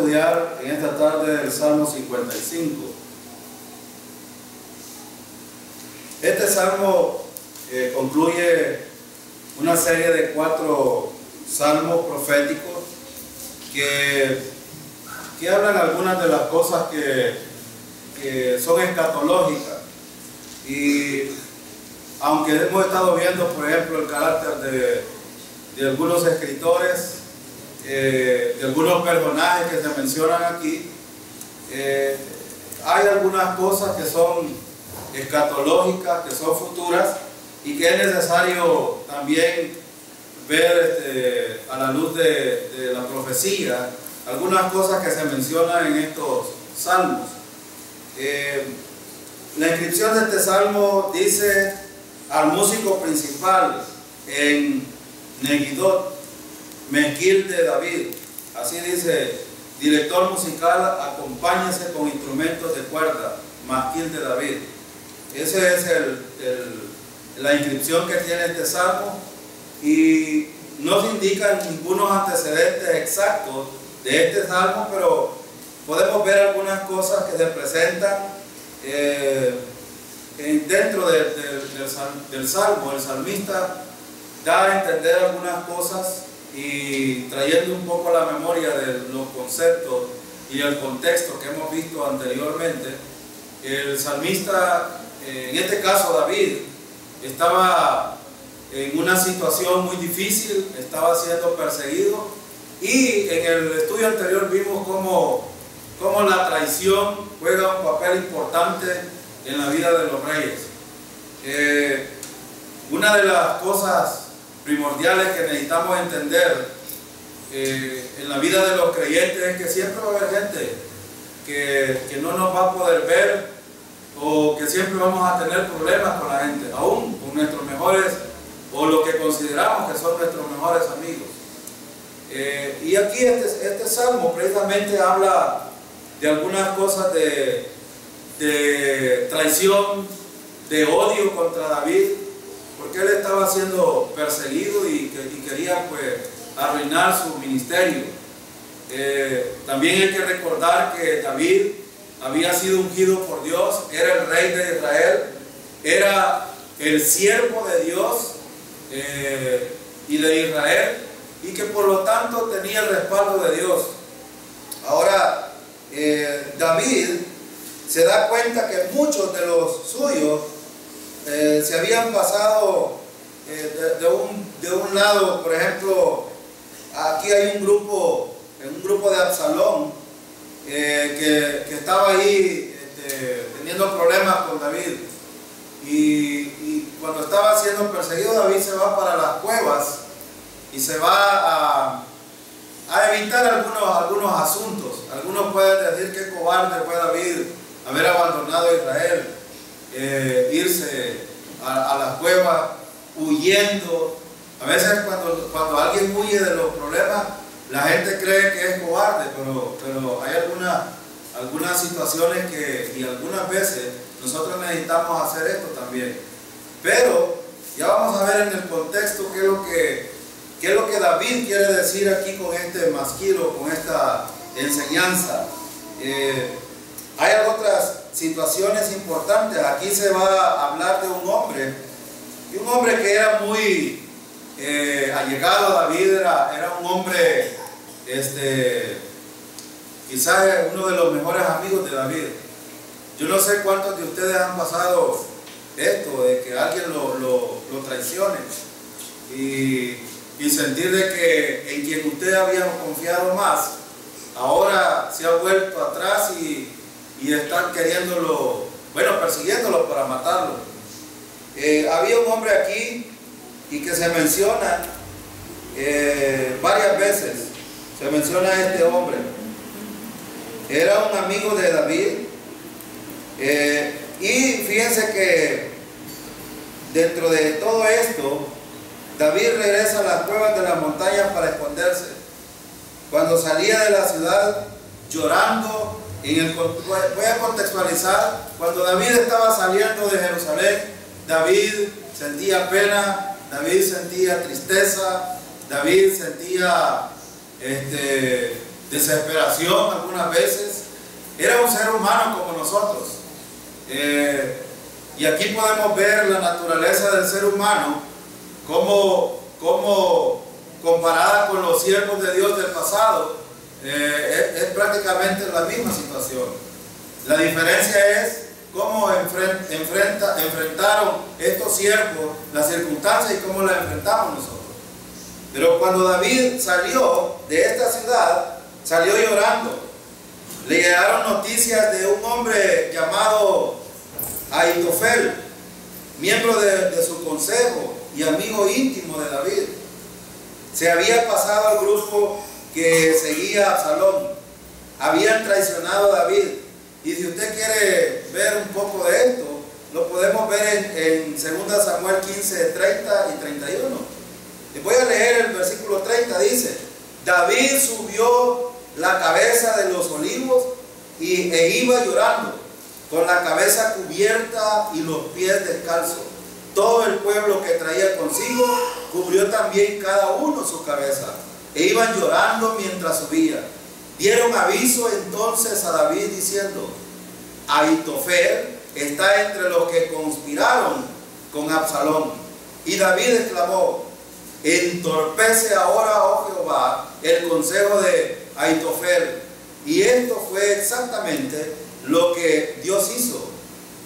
estudiar en esta tarde el Salmo 55. Este salmo concluye una serie de 4 salmos proféticos que hablan algunas de las cosas que son escatológicas. Y aunque hemos estado viendo, por ejemplo, el carácter de algunos escritores, de algunos personajes que se mencionan aquí, hay algunas cosas que son escatológicas, que son futuras, y que es necesario también ver a la luz de la profecía algunas cosas que se mencionan en estos salmos. La inscripción de este salmo dice: al músico principal en Megidot, Mezquil de David. Así dice: director musical, acompáñese con instrumentos de cuerda, Mezquil de David. Esa es la inscripción que tiene este salmo, y no se indican ningunos antecedentes exactos de este salmo, pero podemos ver algunas cosas que se presentan dentro del salmo. El salmista da a entender algunas cosas, y trayendo un poco a la memoria de los conceptos y el contexto que hemos visto anteriormente, el salmista, en este caso David, estaba en una situación muy difícil, estaba siendo perseguido, y en el estudio anterior vimos cómo la traición juega un papel importante en la vida de los reyes. Una de las cosas primordiales que necesitamos entender en la vida de los creyentes es que siempre va a haber gente que no nos va a poder ver, o que siempre vamos a tener problemas con la gente, aún con nuestros mejores, o lo que consideramos que son nuestros mejores amigos. Y aquí este salmo precisamente habla de algunas cosas de traición, de odio contra David, porque él estaba siendo perseguido y quería pues arruinar su ministerio. También hay que recordar que David había sido ungido por Dios, era el rey de Israel, era el siervo de Dios y de Israel, y que por lo tanto tenía el respaldo de Dios. Ahora, David se da cuenta que muchos de los suyos se habían pasado de un lado. Por ejemplo, aquí hay un grupo de Absalón que estaba ahí teniendo problemas con David, y cuando estaba siendo perseguido, David se va para las cuevas y se va a evitar algunos asuntos. Algunos pueden decir que cobarde fue David haber abandonado a Israel, irse a las cuevas huyendo. A veces cuando alguien huye de los problemas, la gente cree que es cobarde, pero hay algunas situaciones y algunas veces nosotros necesitamos hacer esto también. Pero ya vamos a ver en el contexto qué es lo que David quiere decir aquí con este masquilo, con esta enseñanza. Hay otras situaciones importantes. Aquí se va a hablar de un hombre que era muy allegado a David, era un hombre, quizás uno de los mejores amigos de David. Yo no sé cuántos de ustedes han pasado esto, de que alguien lo traicione, y sentir de que en quien usted había confiado más, ahora se ha vuelto atrás y están queriéndolo, persiguiéndolo para matarlo. Había un hombre aquí, y que se menciona varias veces, se menciona a este hombre. Era un amigo de David, y fíjense que dentro de todo esto, David regresa a las cuevas de las montañas para esconderse. Cuando salía de la ciudad llorando, voy a contextualizar: cuando David estaba saliendo de Jerusalén, David sentía pena, David sentía tristeza, David sentía desesperación algunas veces. Era un ser humano como nosotros. Y aquí podemos ver la naturaleza del ser humano como comparada con los siervos de Dios del pasado, es prácticamente la misma situación. La diferencia es cómo enfrentaron estos siervos las circunstancias y cómo las enfrentamos nosotros. Pero cuando David salió de esta ciudad, salió llorando. Le llegaron noticias de un hombre llamado Ahitofel, miembro de su consejo y amigo íntimo de David. Se había pasado al grupo que seguía a Absalón. Habían traicionado a David. Y si usted quiere ver un poco de esto, lo podemos ver en 2 Samuel 15, 30 y 31. Les voy a leer el versículo 30, dice: David subió la cabeza de los olivos e iba llorando, con la cabeza cubierta y los pies descalzos. Todo el pueblo que traía consigo cubrió también cada uno su cabeza, e iban llorando mientras subía. Dieron aviso entonces a David diciendo: Ahitofel está entre los que conspiraron con Absalón. Y David exclamó: entorpece ahora, oh Jehová, el consejo de Ahitofel. Y esto fue exactamente lo que Dios hizo,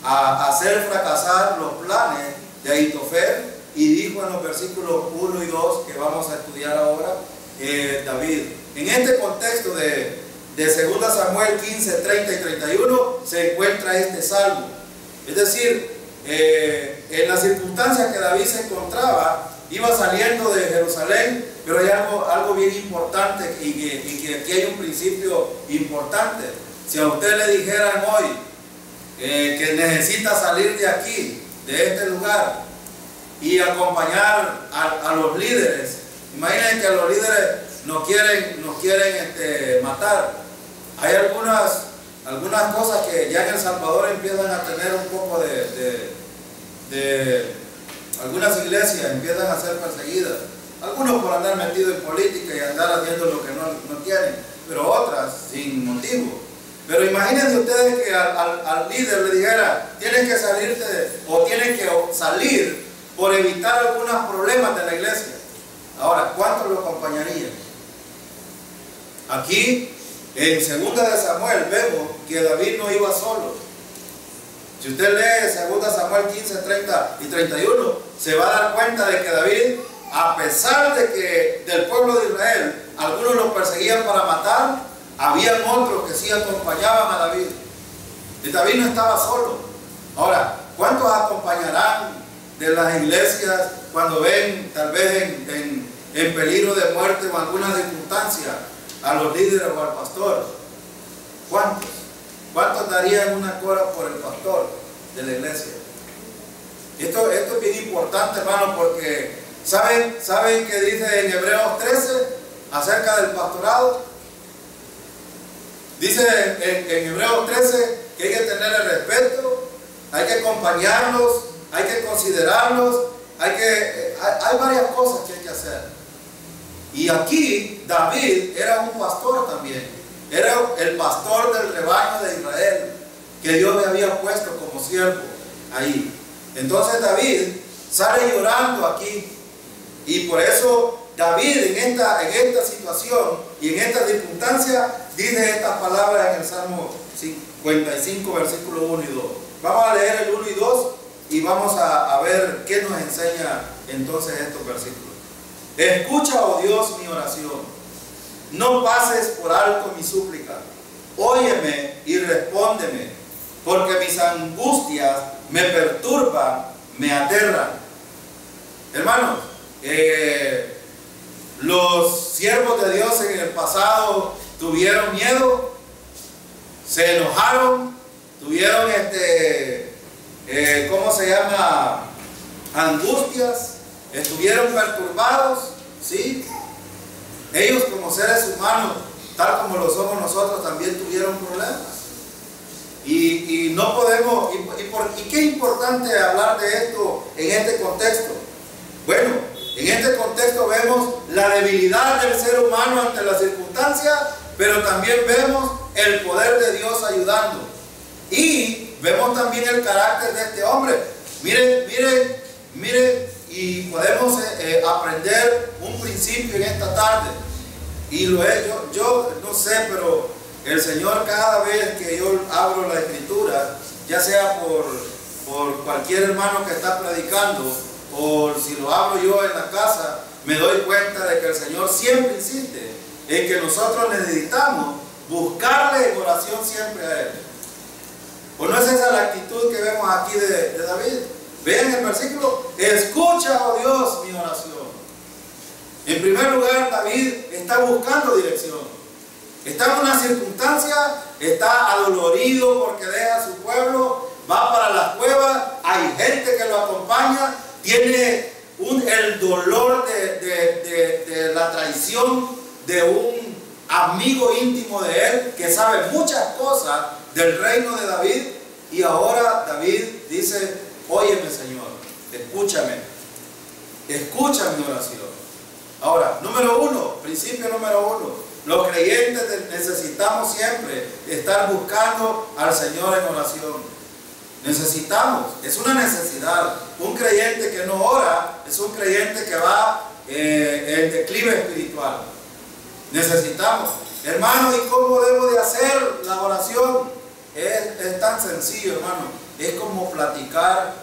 a hacer fracasar los planes de Ahitofel. Y dijo en los versículos 1 y 2 que vamos a estudiar ahora, David. En este contexto de 2 Samuel 15, 30 y 31 se encuentra este salmo. Es decir, en las circunstancias que David se encontraba, iba saliendo de Jerusalén, pero hay algo bien importante y que aquí hay un principio importante. Si a usted le dijeran hoy que necesita salir de aquí, de este lugar, y acompañar a los líderes, imaginen que a los líderes nos quieren matar. Hay algunas cosas que ya en El Salvador empiezan a tener un poco algunas iglesias empiezan a ser perseguidas, algunos por andar metidos en política y andar haciendo lo que no quieren, pero otras sin motivo. Pero imagínense ustedes que al líder le dijera: tienes que salirte o tienes que salir por evitar algunos problemas de la iglesia. Ahora, ¿cuántos lo acompañarían? Aquí en 2 Samuel vemos que David no iba solo. Si usted lee 2 Samuel 15, 30 y 31, se va a dar cuenta de que David, a pesar de que del pueblo de Israel algunos los perseguían para matar, habían otros que sí acompañaban a David. Y David no estaba solo. Ahora, ¿cuántos acompañarán de las iglesias cuando ven tal vez en peligro de muerte o alguna circunstancia a los líderes o al pastor? ¿Cuántos? ¿Cuántos darían una cora por el pastor de la iglesia? Esto es bien importante, hermano, porque ¿saben qué dice en Hebreos 13 acerca del pastorado? Dice en Hebreos 13 que hay que tenerle respeto, hay que acompañarlos, hay que considerarlos, hay varias cosas que hay que hacer. Y aquí David era un pastor también, era el pastor del rebaño de Israel, que Dios le había puesto como siervo ahí. Entonces David sale llorando aquí, y por eso David en esta situación y en esta circunstancia dice estas palabras en el Salmo 55, versículo 1 y 2. Vamos a leer el 1 y 2 y vamos a ver qué nos enseña entonces estos versículos. Escucha, oh Dios, mi oración. No pases por alto mi súplica. Óyeme y respóndeme, porque mis angustias me perturban, me aterran. Hermanos, los siervos de Dios en el pasado tuvieron miedo, se enojaron, tuvieron angustias, estuvieron perturbados, ¿sí? Ellos como seres humanos, tal como lo somos nosotros, también tuvieron problemas. Y no podemos, ¿y qué importante hablar de esto en este contexto? Bueno, en este contexto vemos la debilidad del ser humano ante las circunstancias, pero también vemos el poder de Dios ayudando. Y vemos también el carácter de este hombre. Mire, y podemos aprender un principio en esta tarde. Y yo no sé, pero el Señor, cada vez que yo abro la Escritura, ya sea por cualquier hermano que está predicando, o si lo abro yo en la casa, me doy cuenta de que el Señor siempre insiste en que nosotros necesitamos buscarle en oración siempre a Él. ¿O no es esa la actitud que vemos aquí de David? Vean el versículo: escucha, oh Dios, mi oración. En primer lugar, David está buscando dirección. Está en una circunstancia, está adolorido porque deja a su pueblo, va para las cuevas, hay gente que lo acompaña, tiene el dolor de la traición de un amigo íntimo de él que sabe muchas cosas del reino de David. Y ahora David dice: óyeme, Señor, escucha mi oración. Ahora, principio número uno, los creyentes necesitamos siempre estar buscando al Señor en oración. Necesitamos, es una necesidad. Un creyente que no ora es un creyente que va en declive espiritual. Necesitamos. Hermano, ¿y cómo debo de hacer la oración? Es tan sencillo, hermano. Es como platicar,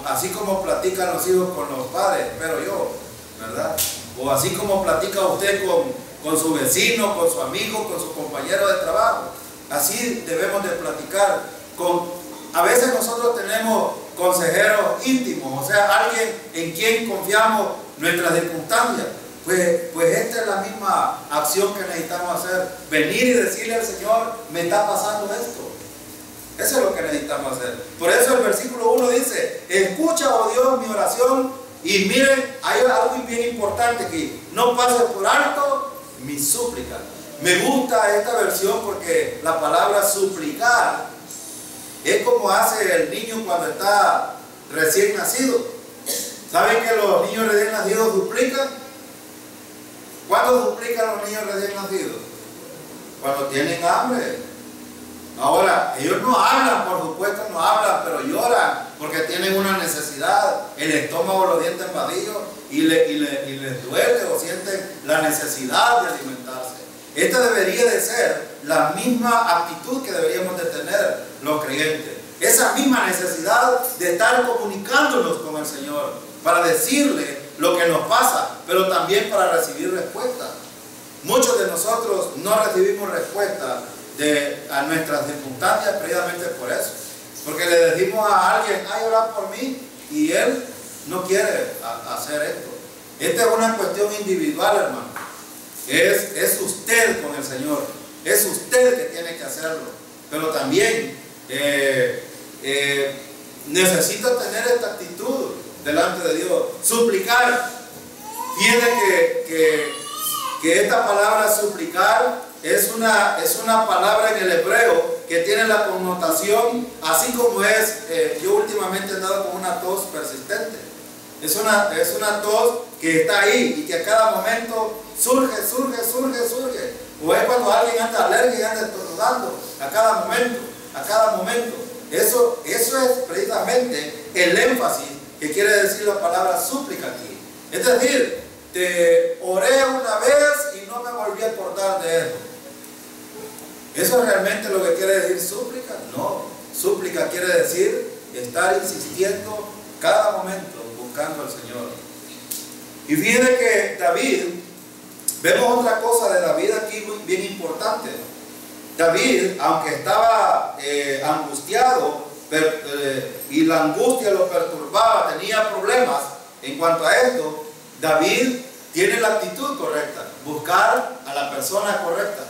así como platican los hijos con los padres, pero yo, ¿verdad? O así como platica usted con su vecino, con su amigo, con su compañero de trabajo. Así debemos de platicar. A veces nosotros tenemos consejeros íntimos, o sea, alguien en quien confiamos nuestras circunstancias. Pues esta es la misma acción que necesitamos hacer. Venir y decirle al Señor: me está pasando esto. Eso es lo que necesitamos hacer. Por eso el versículo 1 dice: escucha, oh Dios, mi oración. Y miren, hay algo bien importante aquí: no pases por alto mi súplica. Me gusta esta versión porque la palabra suplicar es como hace el niño cuando está recién nacido. ¿Saben que los niños recién nacidos duplican? ¿Cuándo duplican los niños recién nacidos? Cuando tienen hambre. Ahora, ellos no hablan, por supuesto no hablan, pero lloran porque tienen una necesidad, el estómago, los dientes vacíos, y les duele o sienten la necesidad de alimentarse. Esta debería de ser la misma actitud que deberíamos de tener los creyentes. Esa misma necesidad de estar comunicándonos con el Señor para decirle lo que nos pasa, pero también para recibir respuesta. Muchos de nosotros no recibimos respuesta a nuestras circunstancias precisamente por eso, porque le decimos a alguien: ay, ora por mí, y él no quiere hacer esto. Esta es una cuestión individual, hermano. Es usted con el Señor, es usted que tiene que hacerlo, pero también necesita tener esta actitud delante de Dios, suplicar. Fíjense que esta palabra suplicar es una palabra en el hebreo que tiene la connotación, así como yo últimamente he andado con una tos persistente. Es una tos que está ahí y que a cada momento surge. O es cuando alguien anda alérgico y anda estornudando, a cada momento. Eso es precisamente el énfasis que quiere decir la palabra súplica aquí. Es decir, te oré una vez y no me volví a acordar de eso. ¿Eso es realmente lo que quiere decir súplica? No, súplica quiere decir estar insistiendo cada momento buscando al Señor. Y fíjense que David, vemos otra cosa de David aquí bien importante. David, aunque estaba angustiado y la angustia lo perturbaba, tenía problemas en cuanto a esto, David tiene la actitud correcta, buscar a la persona correcta,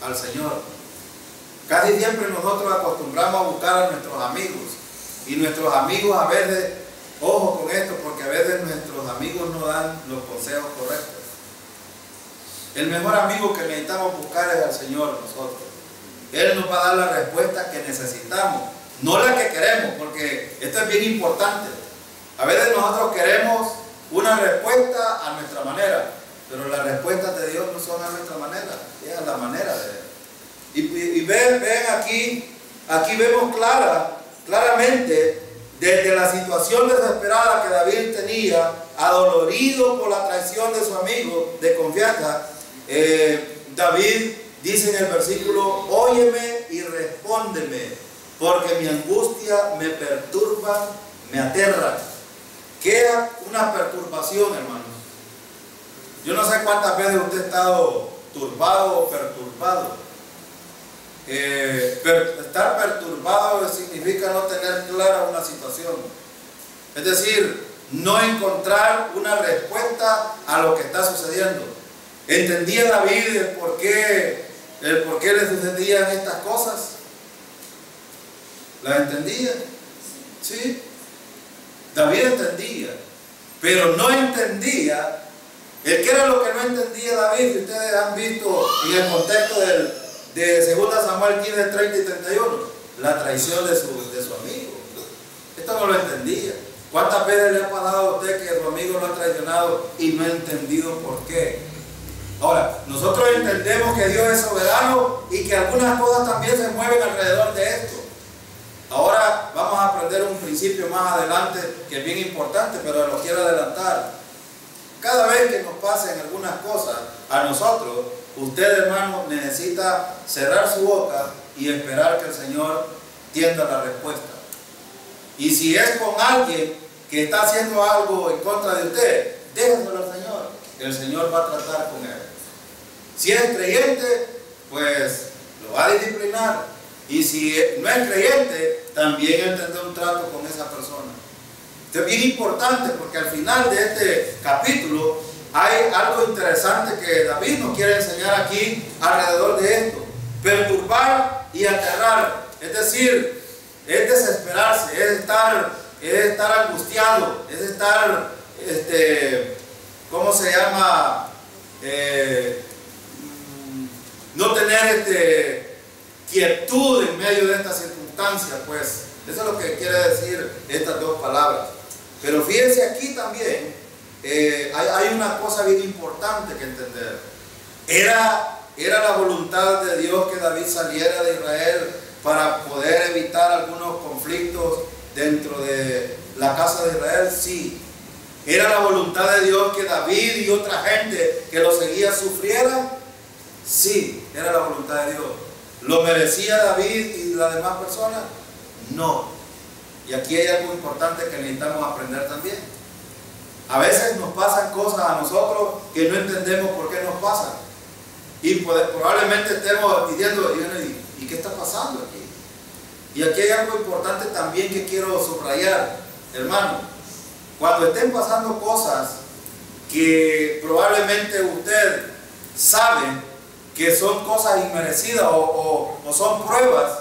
al Señor. Casi siempre nosotros acostumbramos a buscar a nuestros amigos, y nuestros amigos a veces, ojo con esto, porque a veces nuestros amigos no dan los consejos correctos. El mejor amigo que necesitamos buscar es al Señor nosotros. Él nos va a dar la respuesta que necesitamos, no la que queremos, porque esto es bien importante. A veces nosotros queremos una respuesta a nuestra manera. pero las respuestas de Dios no son a nuestra manera, es a la manera de Él. Y ven aquí vemos claramente desde la situación desesperada que David tenía, adolorido por la traición de su amigo de confianza. David dice en el versículo: óyeme y respóndeme, porque mi angustia me perturba, me aterra. ¿Qué es una perturbación, hermanos? Yo no sé cuántas veces usted ha estado turbado o perturbado. Estar perturbado significa no tener clara una situación, es decir, no encontrar una respuesta a lo que está sucediendo. ¿Entendía David el por qué le sucedían estas cosas? ¿Las entendía? Sí, David entendía, pero no entendía. ¿Qué era lo que no entendía David? Ustedes han visto en el contexto de 2 Samuel 15, 30 y 31, la traición de su amigo. Esto no lo entendía. ¿Cuántas veces le ha pasado a usted que su amigo lo ha traicionado y no ha entendido por qué? Ahora, nosotros entendemos que Dios es soberano y que algunas cosas también se mueven alrededor de esto. Ahora vamos a aprender un principio más adelante que es bien importante, pero lo quiero adelantar. Cada vez que nos pasen algunas cosas a nosotros, usted, hermano, necesita cerrar su boca y esperar que el Señor tienda la respuesta. Y si es con alguien que está haciendo algo en contra de usted, déjeselo al Señor. El Señor va a tratar con él. Si es creyente, pues lo va a disciplinar. Y si no es creyente, también él tendrá un trato con esa persona. Esto es bien importante porque al final de este capítulo hay algo interesante que David nos quiere enseñar aquí alrededor de esto. Perturbar y aterrar, es decir, es desesperarse, es estar angustiado, es estar, ¿cómo se llama? No tener quietud en medio de estas circunstancias, pues. Eso es lo que quiere decir estas dos palabras. Pero fíjense aquí también, hay una cosa bien importante que entender. Era la voluntad de Dios que David saliera de Israel para poder evitar algunos conflictos dentro de la casa de Israel. Sí. Era la voluntad de Dios que David y otra gente que lo seguía sufriera. Sí, era la voluntad de Dios. ¿Lo merecía David y las demás personas? No. Y aquí hay algo importante que necesitamos aprender también. A veces nos pasan cosas a nosotros que no entendemos por qué nos pasan. Y probablemente estemos diciendo, ¿y qué está pasando aquí? Y aquí hay algo importante también que quiero subrayar, hermano. Cuando estén pasando cosas que probablemente usted sabe que son cosas inmerecidas o son pruebas,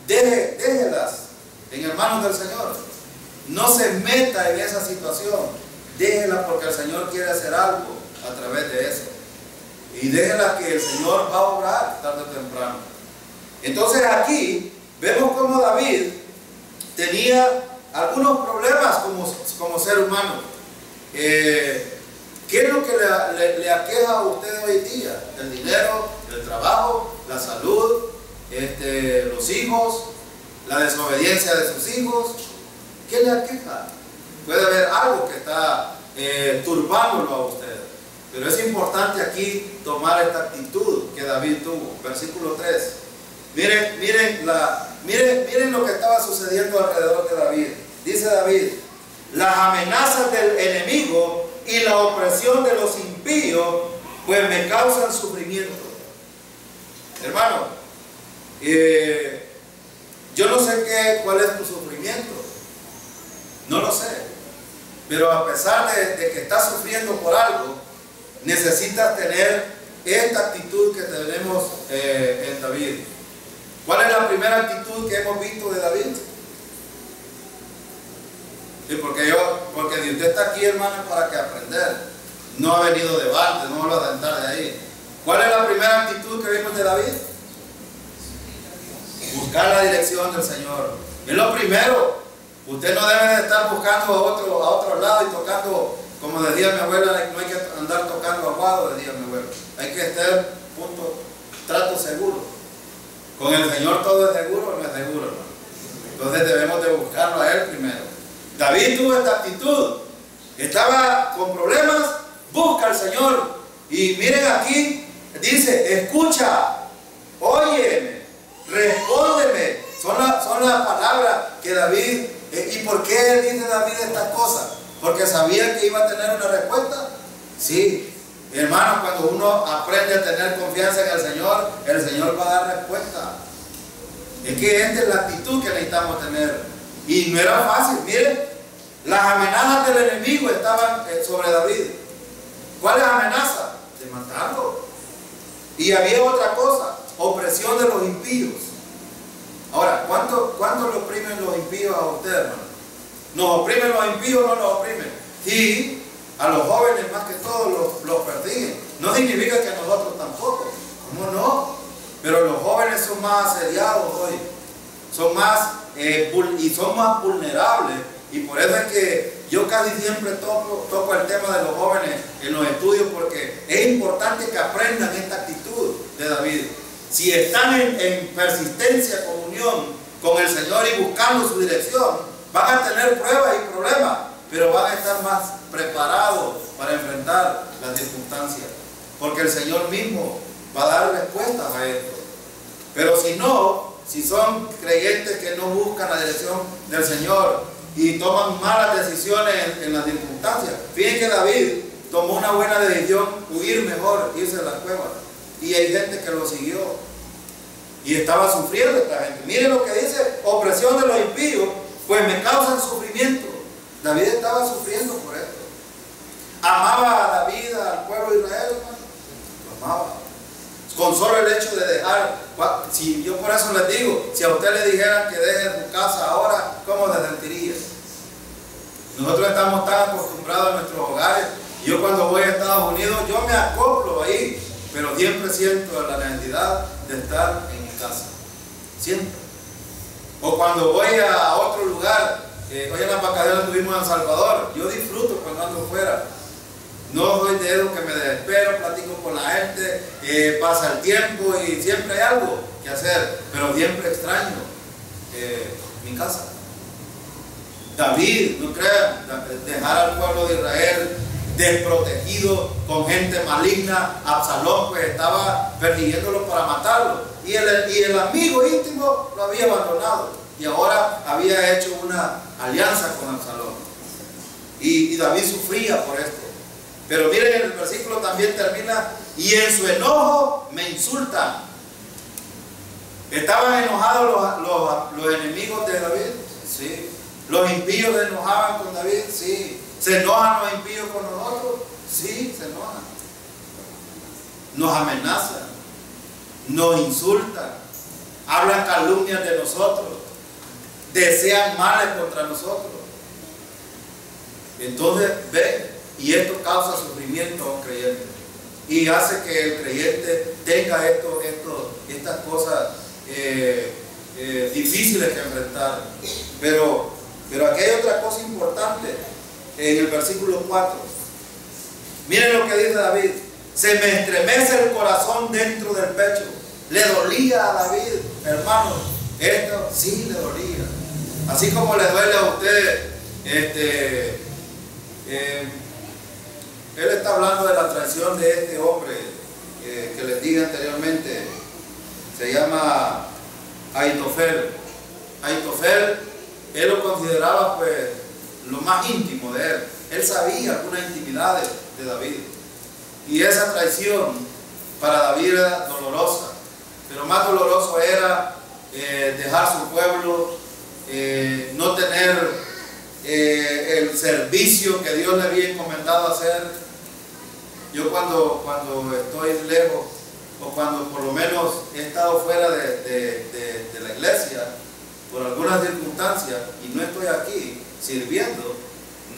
déjelas en manos del Señor. No se meta en esa situación. Déjela porque el Señor quiere hacer algo a través de eso. Y déjela que el Señor va a obrar tarde o temprano. Entonces aquí vemos cómo David tenía algunos problemas como ser humano. ¿Qué es lo que le aqueja a usted hoy día? El dinero, el trabajo, la salud, los hijos, la desobediencia de sus hijos. ¿Qué le aqueja? Puede haber algo que está turbándolo a usted. Pero es importante aquí tomar esta actitud que David tuvo. Versículo 3. Miren lo que estaba sucediendo alrededor de David. Dice David: las amenazas del enemigo y la opresión de los impíos pues me causan sufrimiento. Hermano, yo no sé cuál es tu sufrimiento, no lo sé, pero a pesar de que estás sufriendo por algo, necesitas tener esta actitud que tenemos en David. ¿Cuál es la primera actitud que hemos visto de David? Sí, porque usted está aquí, hermano, para que aprender. No ha venido de balde, no va a sentar de ahí. ¿Cuál es la primera actitud que vimos de David? Buscar la dirección del Señor. Es lo primero. Usted no debe de estar buscando a otro lado y tocando como decía mi abuela, no hay que andar tocando aguado, decía mi abuela. Hay que estar trato seguro. Con el Señor todo es seguro o no es seguro, hermano. Entonces debemos de buscarlo a Él primero. David tuvo esta actitud. Estaba con problemas, busca al Señor. Y miren aquí, dice, escucha, óyeme, respóndeme. Son las palabras que David, ¿y por qué dice David estas cosas? Porque sabía que iba a tener una respuesta. Sí, hermanos, cuando uno aprende a tener confianza en el Señor va a dar respuesta. Es que esta es la actitud que necesitamos tener. Y no era fácil, miren, las amenazas del enemigo estaban sobre David. ¿Cuáles amenazas? De matarlo. Y había otra cosa, opresión de los impíos. Ahora, ¿cuánto le oprimen los impíos a usted, hermano? ¿Nos oprimen los impíos o no nos oprimen? Y a los jóvenes más que todo los persiguen. No significa que a nosotros tampoco. ¿Cómo no? Pero los jóvenes son más asediados hoy. Son más y son más vulnerables. Y por eso es que yo casi siempre toco el tema de los jóvenes en los estudios, porque es importante que aprendan esta actitud de David. Si están en persistencia, comunión con el Señor y buscando su dirección, van a tener pruebas y problemas, pero van a estar más preparados para enfrentar las circunstancias, porque el Señor mismo va a dar respuestas a esto. Pero si son creyentes que no buscan la dirección del Señor y toman malas decisiones en las circunstancias, fíjense que David tomó una buena decisión, huir mejor, irse a las cuevas. Y hay gente que lo siguió y estaba sufriendo esta gente. Miren lo que dice, opresión de los impíos, pues me causan sufrimiento. David estaba sufriendo por esto. Amaba a David, al pueblo de Israel, hermano. Lo amaba. Con solo el hecho de dejar, si yo por eso les digo, si a usted le dijeran que deje su casa ahora, ¿cómo se sentiría? Nosotros estamos tan acostumbrados a nuestros hogares. Yo cuando voy a Estados Unidos, yo me acoplo ahí, pero siempre siento la necesidad de estar en mi casa. Siempre. O cuando voy a otro lugar, hoy en las vacaciones estuvimos en El Salvador, yo disfruto cuando ando fuera. No soy de esos que me desespero, platico con la gente, pasa el tiempo y siempre hay algo que hacer, pero siempre extraño mi casa. David, no crean, dejar al pueblo de Israel desprotegido, con gente maligna. Absalón pues estaba persiguiéndolo para matarlo, y el amigo íntimo lo había abandonado, y ahora había hecho una alianza con Absalón, y David sufría por esto. Pero miren, el versículo también termina, y en su enojo me insultan. ¿Estaban enojados los enemigos de David? Sí. ¿Los impíos se enojaban con David? Sí. ¿Se enojan los impíos con nosotros? Sí, se enojan. Nos amenazan, nos insultan, hablan calumnias de nosotros, desean males contra nosotros. Entonces, ven, y esto causa sufrimiento a un creyente y hace que el creyente tenga estas cosas difíciles que enfrentar. Pero aquí hay otra cosa importante en el versículo 4. Miren lo que dice David: se me estremece el corazón dentro del pecho. Le dolía a David, hermanos, esto sí le dolía, así como le duele a usted. Él está hablando de la traición de este hombre que les dije anteriormente. Se llama Ahitofel. Ahitofel, él lo consideraba pues lo más íntimo de él. Él sabía algunas intimidades de David. Y esa traición para David era dolorosa. Pero más doloroso era dejar su pueblo, no tener el servicio que Dios le había encomendado hacer. Yo cuando estoy lejos, o cuando por lo menos he estado fuera de la iglesia por algunas circunstancias y no estoy aquí sirviendo,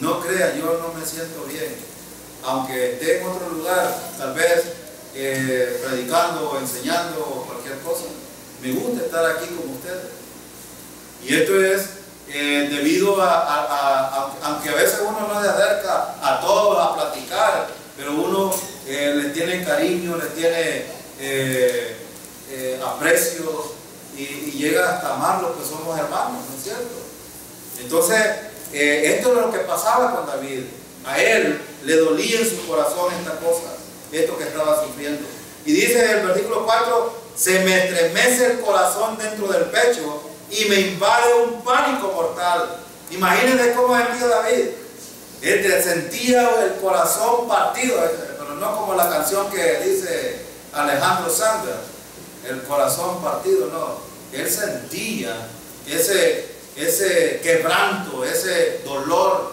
no crea, yo no me siento bien. Aunque esté en otro lugar, tal vez predicando o enseñando o cualquier cosa, me gusta estar aquí con ustedes. Y esto es debido aunque a veces uno no se acerca a todos a platicar, pero uno les tiene cariño, les tiene aprecio y llega hasta amarlos, que somos hermanos, ¿no es cierto? Entonces, esto es lo que pasaba con David. A él le dolía en su corazón esta cosa, esto que estaba sufriendo. Y dice el versículo 4, se me estremece el corazón dentro del pecho y me invade un pánico mortal. Imagínense cómo sentía David. Él sentía el corazón partido, pero no como la canción que dice Alejandro Sanz, el corazón partido, no. Él sentía ese quebranto, ese dolor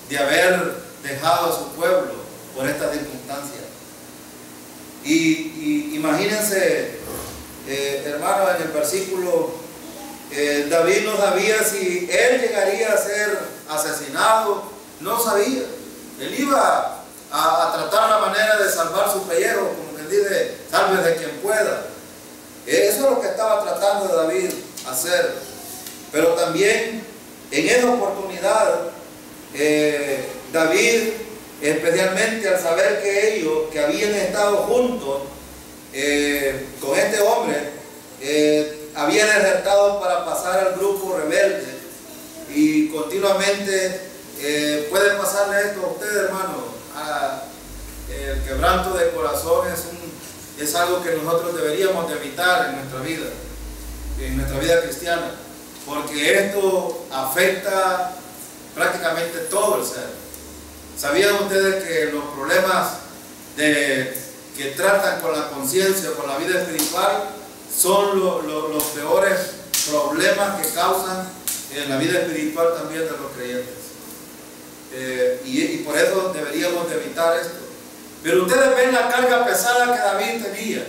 de haber dejado a su pueblo por esta circunstancia. Y imagínense, hermanos, en el versículo, David no sabía si él llegaría a ser asesinado, no sabía. Él iba a tratar la manera de salvar su pellejo, como que dice, salve de quien pueda. Eso es lo que estaba tratando de David hacer. Pero también en esa oportunidad, David, especialmente al saber que ellos, que habían estado juntos con este hombre, habían desertado para pasar al grupo rebelde, y continuamente puede pasarle esto a usted, hermano. El quebranto de corazón es algo que nosotros deberíamos de evitar en nuestra vida cristiana, porque esto afecta prácticamente todo el ser. ¿Sabían ustedes que los problemas que tratan con la conciencia, con la vida espiritual, son los peores problemas que causan en la vida espiritual también de los creyentes? Y por eso deberíamos de evitar esto. Pero ustedes ven la carga pesada que David tenía.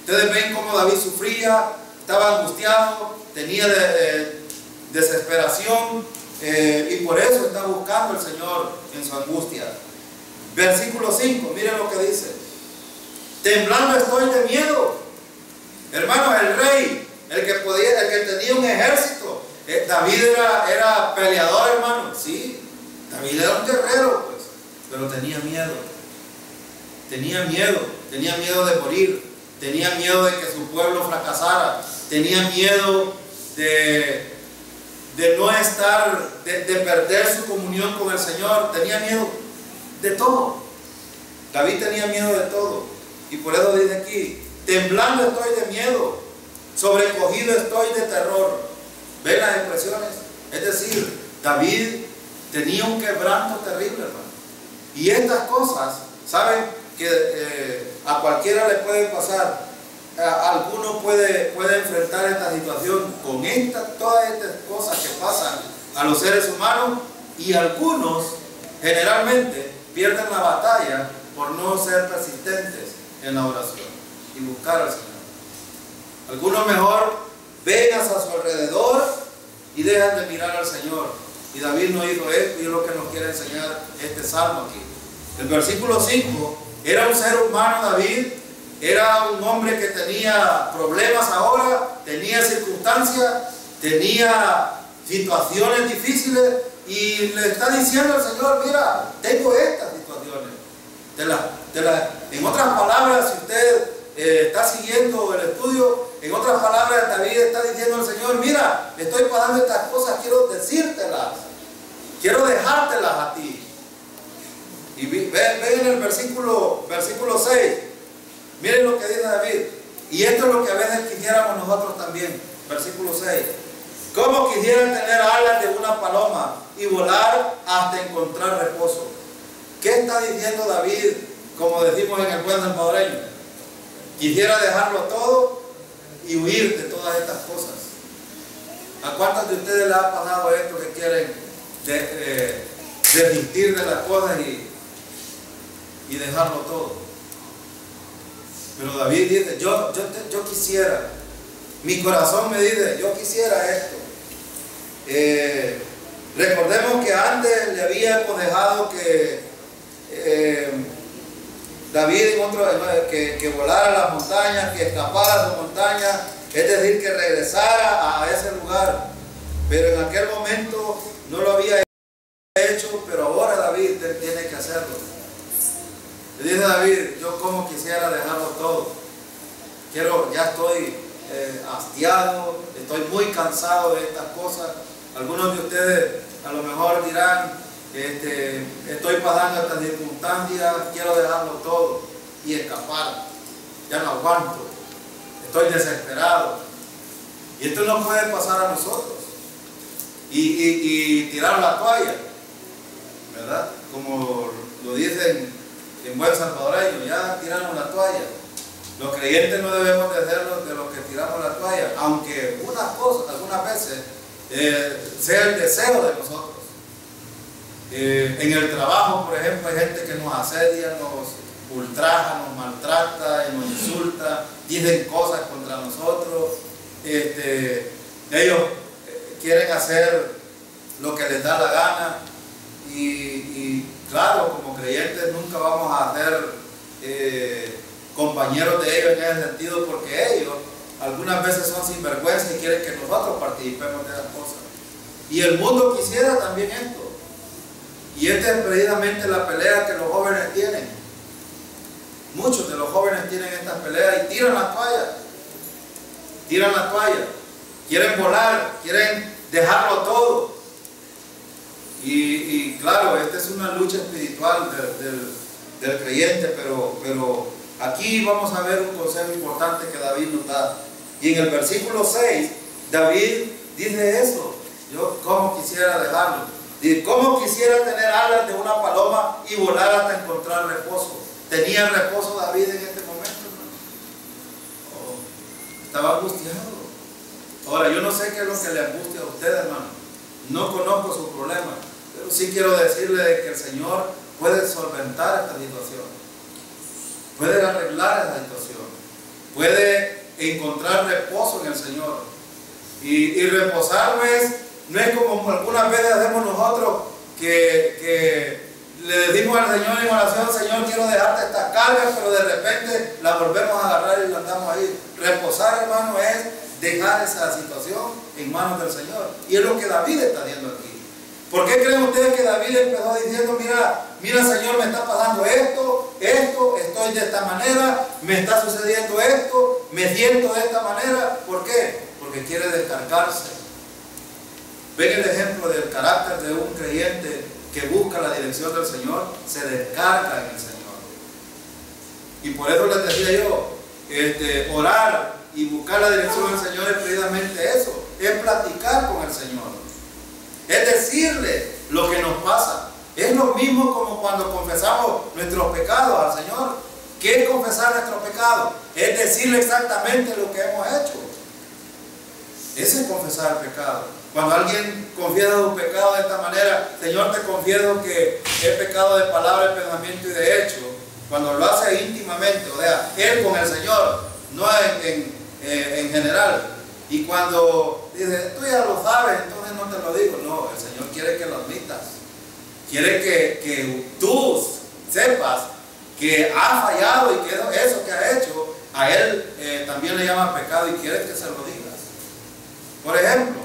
Ustedes ven cómo David sufría, estaba angustiado, tenía desesperación, y por eso está buscando al Señor en su angustia. Versículo 5, miren lo que dice: temblando estoy de miedo. Hermanos, el rey, el que tenía un ejército, David era peleador, hermano. Sí, David era un guerrero, pues, pero tenía miedo. Tenía miedo de morir, tenía miedo de que su pueblo fracasara, tenía miedo de no estar, de perder su comunión con el Señor, tenía miedo de todo. David tenía miedo de todo, y por eso dice aquí: temblando estoy de miedo, sobrecogido estoy de terror. ¿Ven las expresiones? Es decir, David tenía un quebranto terrible, hermano. Y estas cosas, ¿saben? Que a cualquiera le puede pasar. Alguno puede enfrentar esta situación con todas estas cosas que pasan a los seres humanos, y algunos generalmente pierden la batalla por no ser persistentes en la oración y buscar al Señor. Algunos mejor ven hacia su alrededor y dejan de mirar al Señor. Y David no hizo esto, y es lo que nos quiere enseñar este salmo aquí. El versículo 5: era un ser humano David, era un hombre que tenía problemas ahora, tenía circunstancias, tenía situaciones difíciles, y le está diciendo al Señor: mira, tengo estas situaciones. En otras palabras, si usted está siguiendo el estudio, en otras palabras, David está diciendo al Señor: mira, estoy pasando estas cosas, quiero decírtelas, quiero dejártelas a ti. Y ven en el versículo 6, miren lo que dice David. Y esto es lo que a veces quisiéramos nosotros también. Versículo 6: ¿cómo quisieran tener alas de una paloma y volar hasta encontrar reposo? ¿Qué está diciendo David? Como decimos en el buen salvadoreño, quisiera dejarlo todo y huir de todas estas cosas. ¿A cuántos de ustedes les ha pasado esto, que quieren desistir de las cosas y dejarlo todo? Pero David dice: yo quisiera, mi corazón me dice, yo quisiera esto. Recordemos que antes le había aconsejado que David que volara a las montañas, que escapara a las montañas, es decir, que regresara a ese lugar. pero en aquel momento no lo había hecho, pero ahora David tiene que hacerlo. Le dice David, yo como quisiera dejarlo todo. Ya estoy hastiado, estoy muy cansado de estas cosas. Algunos de ustedes a lo mejor dirán, estoy pasando estas circunstancias, quiero dejarlo todo y escapar. Ya no aguanto, estoy desesperado. Y esto no puede pasar a nosotros. Y tirar la toalla, ¿verdad? Como lo dicen en buen salvadoreño, ya tiraron la toalla. Los creyentes no debemos de ser de los que tiramos la toalla, aunque algunas veces sea el deseo de nosotros. En el trabajo, por ejemplo, hay gente que nos asedia, nos ultraja, nos maltrata, nos insulta, dicen cosas contra nosotros. Ellos quieren hacer lo que les da la gana y claro, como creyentes nunca vamos a ser compañeros de ellos en ese sentido, porque ellos algunas veces son sinvergüenza y quieren que nosotros participemos de esas cosas. Y el mundo quisiera también esto. Y esta es precisamente la pelea que los jóvenes tienen. Muchos de los jóvenes tienen estas peleas y tiran la toalla. Tiran la toalla. Quieren volar, quieren dejarlo todo. Y claro, esta es una lucha espiritual del creyente, pero aquí vamos a ver un consejo importante que David nos da. Y en el versículo 6, David dice eso. Yo como quisiera dejarlo. Dice, ¿cómo quisiera tener alas de una paloma y volar hasta encontrar reposo? ¿Tenía reposo David en este momento, hermano? Oh, estaba angustiado. Ahora, yo no sé qué es lo que le angustia a usted, hermano. No conozco su problema, pero sí quiero decirle que el Señor puede solventar esta situación. Puede arreglar esta situación. Puede encontrar reposo en el Señor. Y reposar no es como algunas veces hacemos nosotros que le decimos al Señor en oración, Señor, quiero dejarte estas cargas, pero de repente la volvemos a agarrar y la andamos ahí. Reposar, hermano, es dejar esa situación en manos del Señor. Y es lo que David está haciendo aquí. ¿Por qué creen ustedes que David empezó diciendo, mira Señor, me está pasando esto, estoy de esta manera, me está sucediendo esto, me siento de esta manera? ¿Por qué? Porque quiere descargarse. Ven el ejemplo del carácter de un creyente que busca la dirección del Señor, se descarga en el Señor. Y por eso les decía yo, orar y buscar la dirección del Señor es precisamente eso, es platicar con el Señor, es decirle lo que nos pasa. Es lo mismo como cuando confesamos nuestros pecados al Señor. ¿Qué es confesar nuestros pecados? Es decirle exactamente lo que hemos hecho. Ese es confesar el pecado. Cuando alguien confiesa su pecado de esta manera, Señor, te confieso que he pecado de palabra, de pensamiento y de hecho. Cuando lo hace íntimamente, o sea, él con el Señor, no en general. Y cuando dice, tú ya lo sabes, entonces no te lo digo. No, el Señor quiere que lo admitas. Quiere que tú sepas que has fallado y que eso que has hecho, a Él también le llama pecado y quiere que se lo digas. Por ejemplo,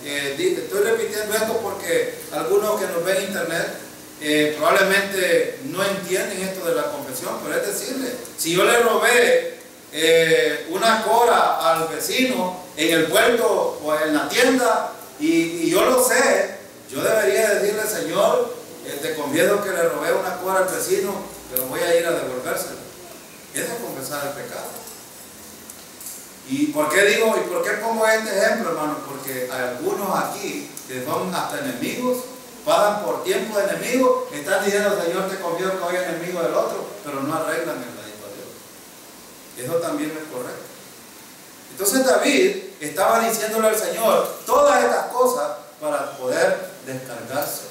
estoy repitiendo esto porque algunos que nos ven en internet probablemente no entienden esto de la confesión, pero es decirle, si yo le robé una cora al vecino en el puerto o en la tienda y yo lo sé, yo debería decirle, Señor, te confieso que le robé una cora al vecino, pero voy a ir a devolvérsela. Eso es confesar el pecado. ¿Y por qué digo y por qué pongo este ejemplo, hermano? Porque algunos aquí que son hasta enemigos, pasan por tiempo de enemigos, están diciendo, Señor, te confieso que soy enemigo del otro, pero no arreglan el situación. Eso también no es correcto. Entonces David estaba diciéndole al Señor todas estas cosas para poder descargarse.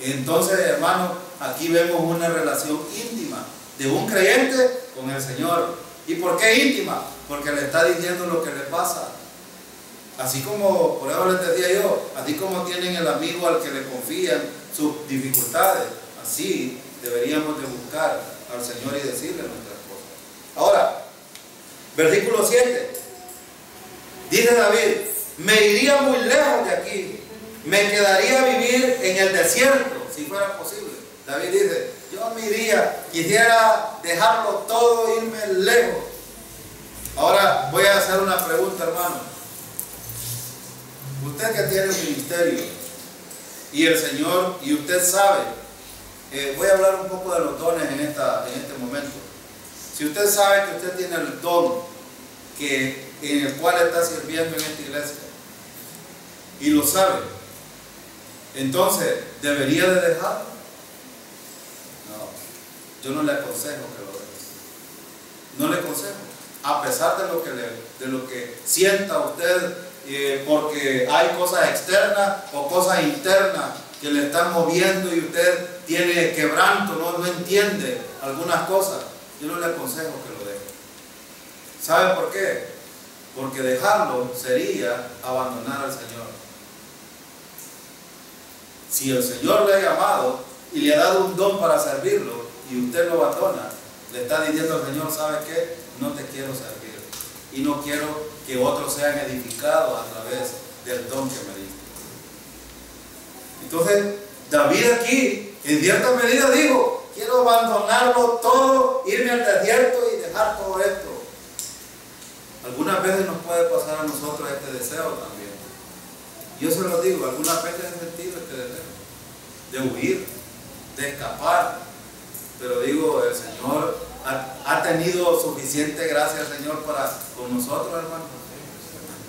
Entonces, hermano, aquí vemos una relación íntima de un creyente con el Señor. ¿Y por qué íntima? Porque le está diciendo lo que le pasa. Así como, por eso les decía yo, así como tienen el amigo al que le confían sus dificultades, así deberíamos de buscar al Señor y decirle nuestras cosas. Ahora, versículo 7. Dice David, me iría muy lejos de aquí, me quedaría a vivir en el desierto, si fuera posible. David dice, yo me iría, quisiera dejarlo todo, irme lejos. Ahora voy a hacer una pregunta, hermano. Usted que tiene un ministerio y el Señor, y usted sabe, voy a hablar un poco de los dones en este momento. Si usted sabe que usted tiene el don en el cual está sirviendo en esta iglesia, y lo sabe, entonces, ¿debería de dejarlo? No, yo no le aconsejo que lo deje. No le aconsejo, a pesar de lo que sienta usted, porque hay cosas externas o cosas internas que le están moviendo y usted tiene quebranto, no entiende algunas cosas. Yo no le aconsejo que lo deje. ¿Sabe por qué? Porque dejarlo sería abandonar al Señor. Si el Señor le ha llamado y le ha dado un don para servirlo y usted lo abandona, le está diciendo al Señor, ¿sabe qué? No te quiero servir y no quiero que otros sean edificados a través del don que me diste. Entonces, David aquí, en cierta medida dijo, quiero abandonarlo todo, irme al desierto y dejar todo esto. Algunas veces nos puede pasar a nosotros este deseo también. Yo se lo digo, algunas veces he sentido este deseo de huir, de escapar, pero digo, el Señor ha tenido suficiente gracia, Señor, para con nosotros, hermanos.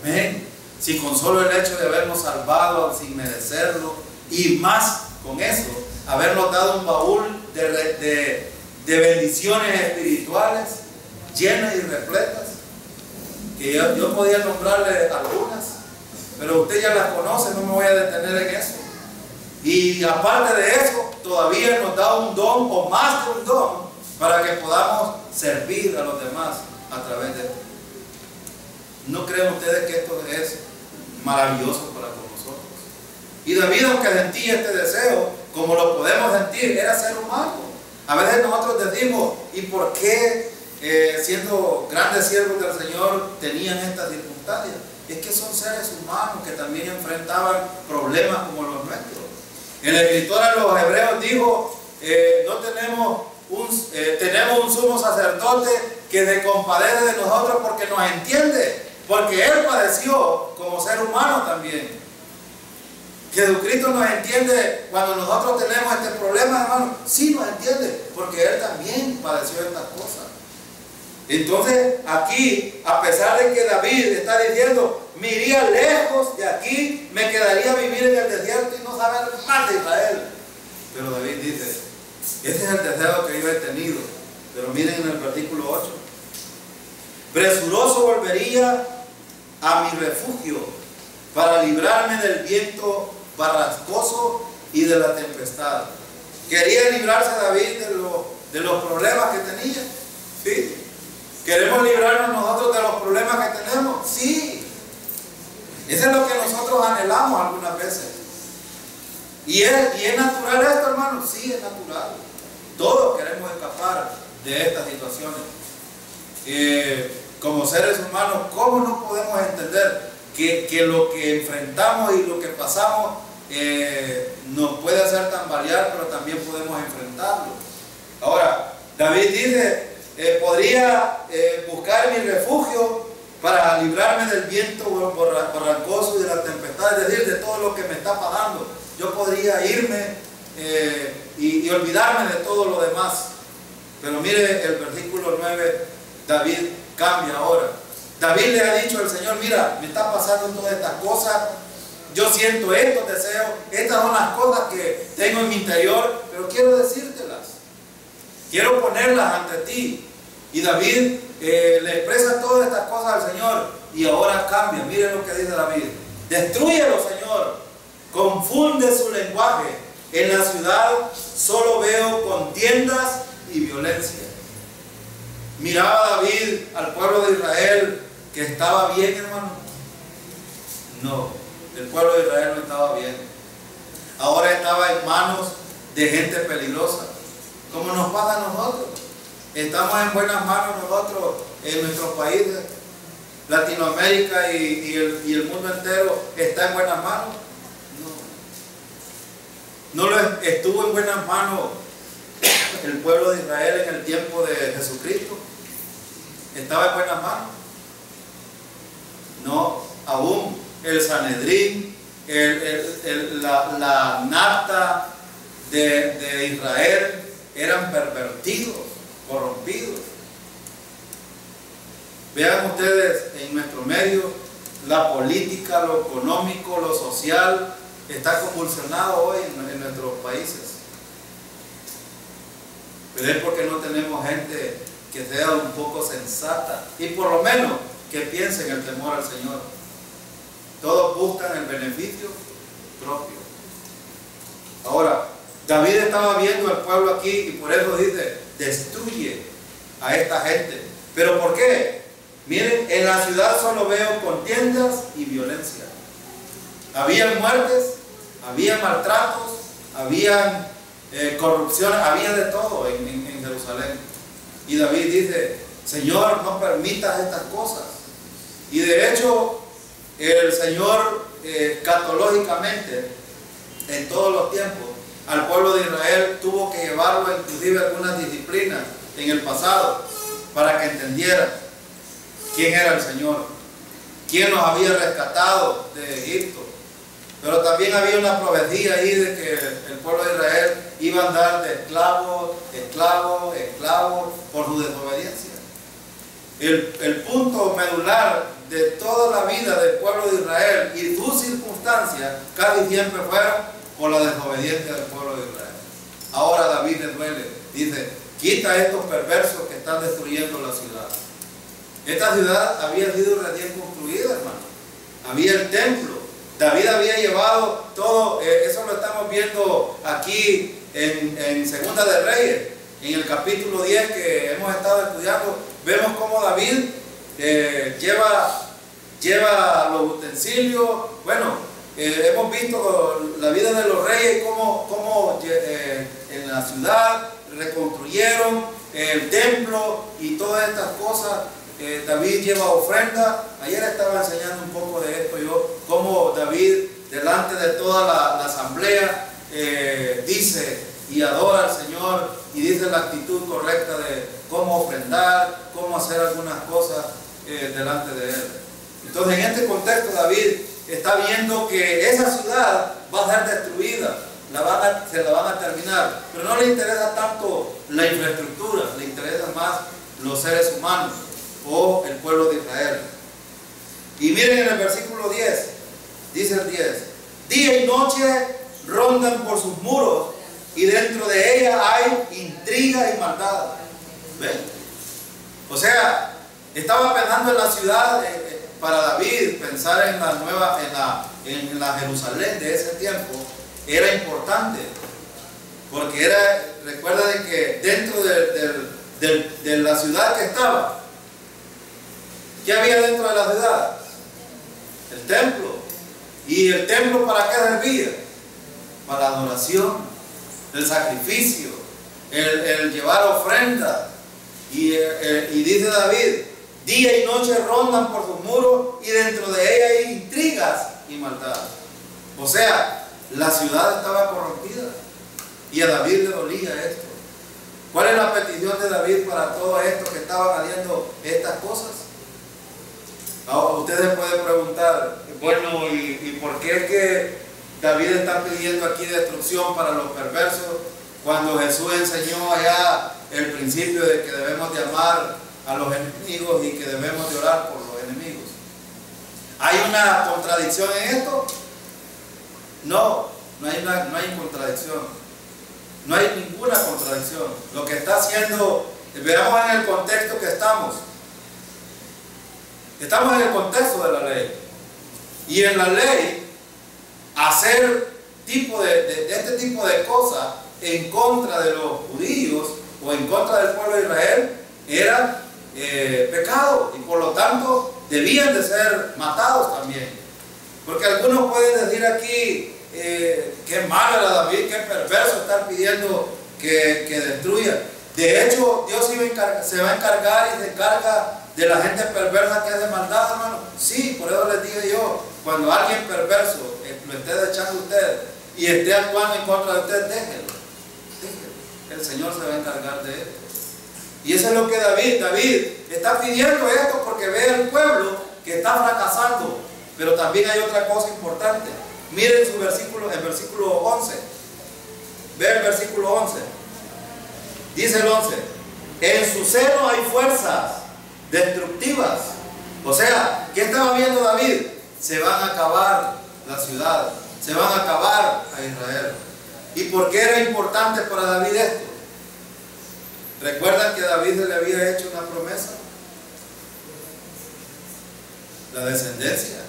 Amén. Si con solo el hecho de habernos salvado sin merecerlo, y más con eso, habernos dado un baúl de bendiciones espirituales llenas y repletas, que yo podía nombrarle algunas, pero usted ya las conoce, no me voy a detener en eso. Y aparte de eso, todavía nos da un don, o más de un don, para que podamos servir a los demás a través de esto. ¿No creen ustedes que esto es maravilloso para con nosotros? Y David, aunque sentía este deseo, como lo podemos sentir, era ser humano. A veces nosotros decimos, ¿y por qué siendo grandes siervos del Señor tenían estas circunstancias? Es que son seres humanos que también enfrentaban problemas como los nuestros. El escritor a los Hebreos dijo, tenemos un sumo sacerdote que se compadece de nosotros porque nos entiende, porque Él padeció como ser humano también. Jesucristo nos entiende cuando nosotros tenemos este problema, hermano. Sí nos entiende, porque Él también padeció estas cosas. Entonces aquí, a pesar de que David está diciendo, me iría lejos de aquí, me quedaría a vivir en el desierto y no saber más de Israel, pero David dice, ese es el deseo que yo he tenido. Pero miren en el versículo 8, presuroso volvería a mi refugio para librarme del viento barrascoso y de la tempestad. Quería librarse David de los problemas que tenía. ¿Sí? ¿Queremos librarnos nosotros de los problemas que tenemos? Sí. Eso es lo que nosotros anhelamos algunas veces. ¿Y es natural esto, hermano? Sí, es natural. Todos queremos escapar de estas situaciones. Como seres humanos, ¿cómo no podemos entender que lo que enfrentamos y lo que pasamos nos puede hacer tambalear, pero también podemos enfrentarlo? Ahora, David dice, podría buscar mi refugio para librarme del viento barrancoso y de la tempestad, es decir, de todo lo que me está pasando. Yo podría irme y olvidarme de todo lo demás. Pero mire el versículo 9, David cambia ahora. David le ha dicho al Señor, mira, me está pasando todas estas cosas, yo siento estos deseos, estas son las cosas que tengo en mi interior, pero quiero decírtelas, quiero ponerlas ante ti. Y David le expresa todas estas cosas al Señor y ahora cambia. Miren lo que dice David: destrúyelo, Señor, confunde su lenguaje, en la ciudad solo veo contiendas y violencia. Miraba David al pueblo de Israel que estaba bien, hermano. No, el pueblo de Israel no estaba bien. Ahora estaba en manos de gente peligrosa, como nos pasa a nosotros. Estamos en buenas manos nosotros en nuestros países, Latinoamérica y el mundo entero está en buenas manos. No lo estuvo en buenas manos el pueblo de Israel en el tiempo de Jesucristo. ¿Estaba en buenas manos? No, aún el Sanedrín, la nata de Israel eran pervertidos, corrompidos. Vean ustedes en nuestro medio, la política, lo económico, lo social, está convulsionado hoy en nuestros países. Pero es porque no tenemos gente que sea un poco sensata y por lo menos que piense en el temor al Señor. Todos buscan el beneficio propio. Ahora, David estaba viendo al pueblo aquí y por eso dice, destruye a esta gente. ¿Pero por qué? Miren, en la ciudad solo veo contiendas y violencia. Había muertes, había maltratos, había corrupción, había de todo en Jerusalén. Y David dice, Señor, no permitas estas cosas. Y de hecho, el Señor catológicamente, en todos los tiempos, al pueblo de Israel tuvo que llevarlo inclusive a algunas disciplinas en el pasado para que entendieran quién era el Señor, quién nos había rescatado de Egipto. Pero también había una profecía ahí de que el pueblo de Israel iba a andar de esclavo, esclavo, esclavo por su desobediencia. El punto medular de toda la vida del pueblo de Israel y sus circunstancias casi siempre fueron por la desobediencia del pueblo de Israel. Ahora David le duele, dice, quita estos perversos que están destruyendo la ciudad. Esta ciudad había sido recién construida, hermano. Había el templo. David había llevado todo, eso lo estamos viendo aquí en Segunda de Reyes, en el capítulo 10 que hemos estado estudiando. Vemos cómo David lleva los utensilios. Bueno, hemos visto la vida de los reyes, cómo en la ciudad reconstruyeron el templo y todas estas cosas. David lleva ofrenda. Ayer estaba enseñando un poco de esto yo, cómo David delante de toda la asamblea dice y adora al Señor y dice la actitud correcta de cómo ofrendar, cómo hacer algunas cosas delante de él. Entonces en este contexto David está viendo que esa ciudad va a ser destruida, se la van a terminar, pero no le interesa tanto la infraestructura, le interesan más los seres humanos o el pueblo de Israel. Y miren en el versículo 10, dice el 10, día y noche rondan por sus muros y dentro de ella hay intriga y maldad. ¿Ven? O sea, estaba pensando en la ciudad, para David pensar en la nueva, en la Jerusalén de ese tiempo era importante, porque recuerda de que dentro de la ciudad que estaba, ¿qué había dentro de la ciudad? El templo. ¿Y el templo para qué servía? Para la adoración, el sacrificio, el llevar ofrenda. Y dice David, día y noche rondan por sus muros y dentro de ella hay intrigas y maldad. O sea, la ciudad estaba corrompida y a David le dolía esto. ¿Cuál es la petición de David para todo esto que estaban haciendo estas cosas? Ahora, ustedes pueden preguntar, bueno, ¿y por qué es que David está pidiendo aquí destrucción para los perversos cuando Jesús enseñó allá el principio de que debemos de amar a los enemigos y que debemos de orar por los enemigos? ¿Hay una contradicción en esto? No hay contradicción. No hay ninguna contradicción. Lo que está haciendo, veamos en el contexto que estamos. Estamos en el contexto de la ley. Y en la ley, hacer este tipo de cosas en contra de los judíos o en contra del pueblo de Israel era pecado. Y por lo tanto, debían de ser matados también. Porque algunos pueden decir aquí, qué malo era David, qué perverso estar pidiendo que destruya. De hecho, Dios se va a encargar y se encarga de la gente perversa que hace maldad, hermano. Sí, por eso les dije yo, cuando alguien perverso lo esté echando a usted y esté actuando en contra de usted, déjelo. El Señor se va a encargar de él. Y eso es lo que David está pidiendo esto porque ve al pueblo que está fracasando. Pero también hay otra cosa importante. Miren su versículo, el versículo 11. Ve el versículo 11. Dice el 11: en su seno hay fuerzas destructivas. O sea, ¿qué estaba viendo David? Se van a acabar la ciudad, se van a acabar a Israel. ¿Y por qué era importante para David esto? ¿Recuerdan que David le había hecho una promesa? La descendencia.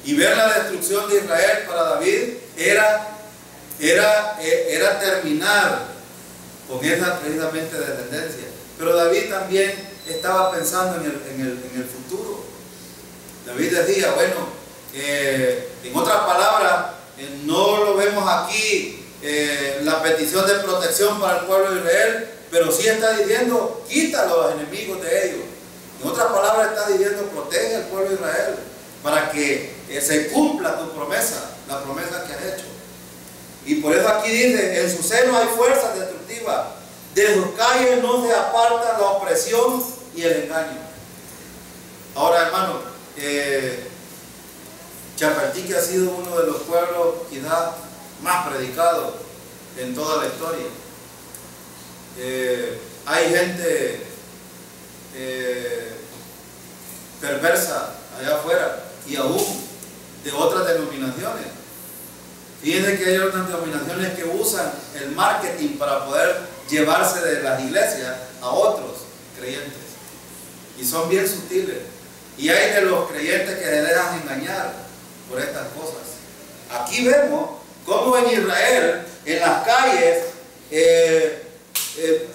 Y ver la destrucción de Israel para David era terminar con esa precisamente descendencia. Pero David también estaba pensando en el futuro. David decía, bueno, en otras palabras, no lo vemos aquí la petición de protección para el pueblo de Israel, pero sí está diciendo, quita a los enemigos de ellos. En otras palabras está diciendo, protege al pueblo de Israel para que se cumpla tu promesa, la promesa que has hecho. Y por eso aquí dice, en su seno hay fuerzas destructivas, de sus calles no se aparta la opresión y el engaño. Ahora, hermano, Chapaltique ha sido uno de los pueblos quizás más predicados en toda la historia. Hay gente perversa allá afuera y aún de otras denominaciones. Fíjense que hay otras denominaciones que usan el marketing para poder llevarse de las iglesias a otros creyentes. Y son bien sutiles. Y hay de los creyentes que se dejan engañar por estas cosas. Aquí vemos cómo en Israel, en las calles,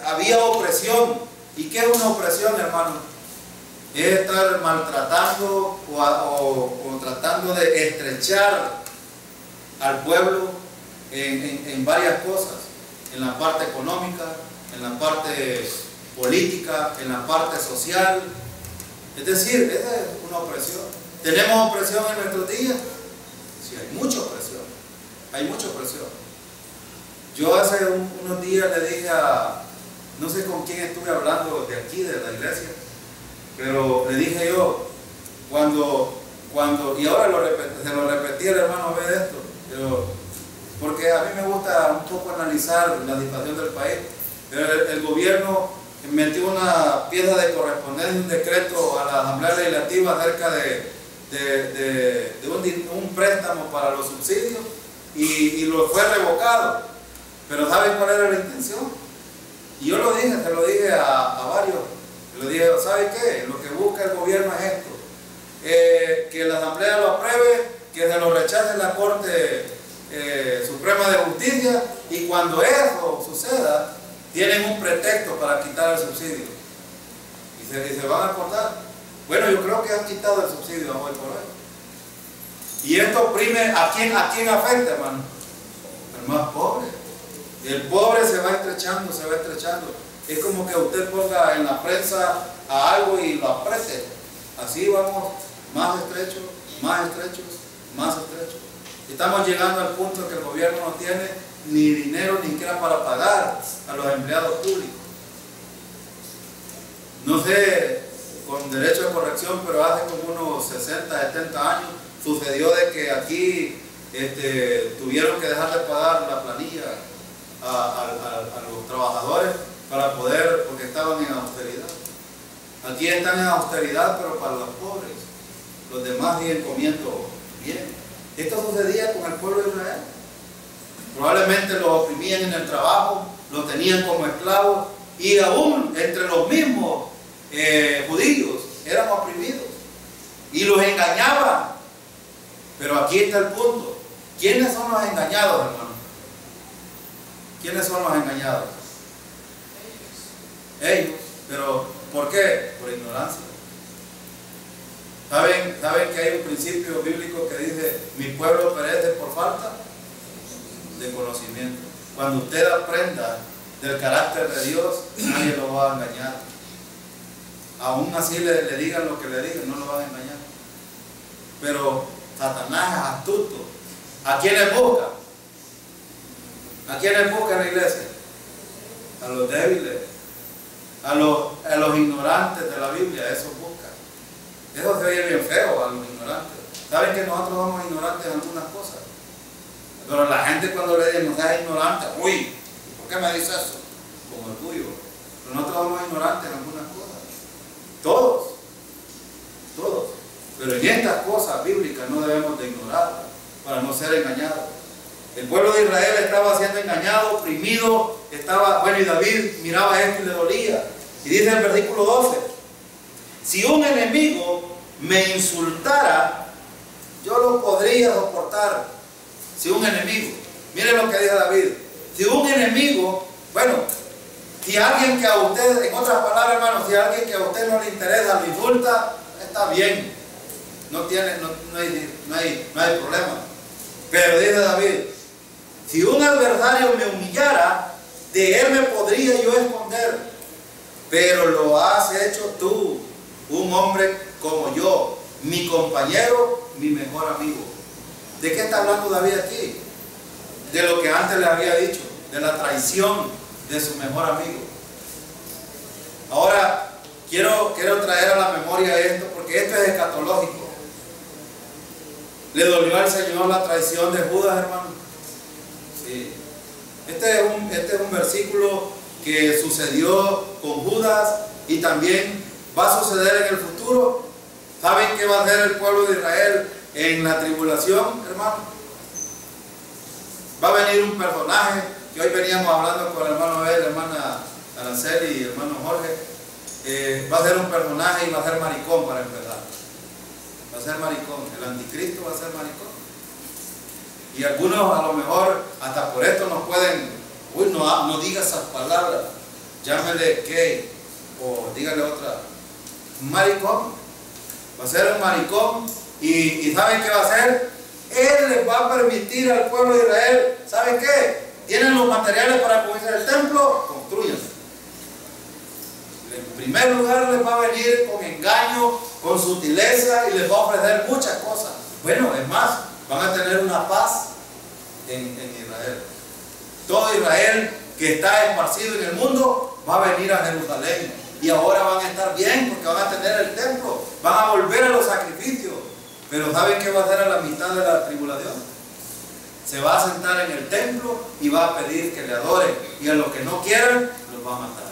había opresión. ¿Y qué es una opresión, hermano? Es estar maltratando o tratando de estrechar al pueblo en varias cosas, en la parte económica, en la parte política, en la parte social. Es decir, esa es una opresión. ¿Tenemos opresión en nuestros días? Sí, hay mucha opresión. Hay mucha opresión. Yo hace unos días le dije no sé con quién estuve hablando de aquí, de la iglesia, pero le dije yo, y ahora se lo repetí al hermano ve esto, porque a mí me gusta un poco analizar la situación del país. El gobierno metió una pieza de correspondencia, un decreto a la Asamblea Legislativa acerca de un préstamo para los subsidios y lo fue revocado. Pero ¿saben cuál era la intención? Y yo se lo dije a varios. Le dije, ¿sabe qué? Lo que busca el gobierno es esto: que la Asamblea lo apruebe, que se lo rechace la Corte Suprema de Justicia, y cuando eso suceda, tienen un pretexto para quitar el subsidio. Y se van a acordar. Bueno, yo creo que han quitado el subsidio hoy por hoy. Y esto oprime ¿a quién afecta, hermano? Al más pobre. El pobre se va estrechando, se va estrechando. Es como que usted ponga en la prensa a algo y lo apriete. Así vamos, más estrechos, más estrechos, más estrechos. Estamos llegando al punto que el gobierno no tiene ni dinero ni siquiera para pagar a los empleados públicos. No sé, con derecho de corrección, pero hace como unos 60, 70 años sucedió de que aquí tuvieron que dejar de pagar la planilla a los trabajadores para poder, porque estaban en austeridad. Aquí están en austeridad, pero para los pobres. Los demás siguen comiendo bien. Esto sucedía con el pueblo de Israel. Probablemente los oprimían en el trabajo, los tenían como esclavos, y aún entre los mismos judíos eran oprimidos y los engañaban. Pero aquí está el punto: ¿quiénes son los engañados, hermano? ¿Quiénes son los engañados? Ellos. ¿Pero por qué? Por ignorancia. ¿Saben que hay un principio bíblico que dice: mi pueblo perece por falta de conocimiento? Cuando usted aprenda del carácter de Dios, nadie lo va a engañar. aún así le digan lo que le digan, no lo van a engañar. Pero Satanás es astuto. ¿A quiénes busca? ¿A quiénes busca en la iglesia? A los débiles, a los ignorantes de la Biblia, eso busca. Eso se oye bien feo, a los ignorantes. ¿Saben que nosotros somos ignorantes en algunas cosas? Pero la gente cuando le dice, no seas ignorante, uy, ¿por qué me dice eso? Con orgullo. Pero nosotros somos ignorantes en algunas cosas. Todos. Pero en estas cosas bíblicas no debemos de ignorarlas para no ser engañados. El pueblo de Israel estaba siendo engañado, oprimido, y David miraba esto y le dolía. Y dice el versículo 12, si un enemigo me insultara, yo lo podría soportar. Si un enemigo, miren lo que dice David, si un enemigo, si alguien que a usted, en otras palabras, hermano, si alguien que a usted no le interesa lo insulta, está bien, no hay problema. Pero dice David, si un adversario me humillara, de él me podría yo esconder, pero lo has hecho tú, un hombre como yo, mi compañero, mi mejor amigo. ¿De qué está hablando David aquí? De lo que antes le había dicho, de la traición de su mejor amigo. Ahora, quiero traer a la memoria esto, porque esto es escatológico. ¿Le dolió al Señor la traición de Judas, hermano? Sí. Este es un versículo que sucedió con Judas y también va a suceder en el futuro. ¿Saben qué va a hacer el pueblo de Israel en la tribulación, hermano? Va a venir un personaje que hoy veníamos hablando con el hermano Abel, la hermana Araceli y el hermano Jorge. Va a ser un personaje y va a ser maricón para empezar. Va a ser maricón. El anticristo va a ser maricón. Y algunos a lo mejor hasta por esto nos pueden, no diga esas palabras, llámele gay o dígale otra, maricón. Va a ser un maricón y ¿saben qué va a hacer? Él les va a permitir al pueblo de Israel, ¿saben qué? Tienen los materiales para construir el templo, construyanse. En primer lugar les va a venir con engaño, con sutileza y les va a ofrecer muchas cosas. Bueno, es más, van a tener una paz en Israel. Todo Israel que está esparcido en el mundo va a venir a Jerusalén. Y ahora van a estar bien porque van a tener el templo. Van a volver a los sacrificios. Pero ¿saben qué va a hacer a la mitad de la tribulación? Se va a sentar en el templo y va a pedir que le adoren. Y a los que no quieran, los va a matar.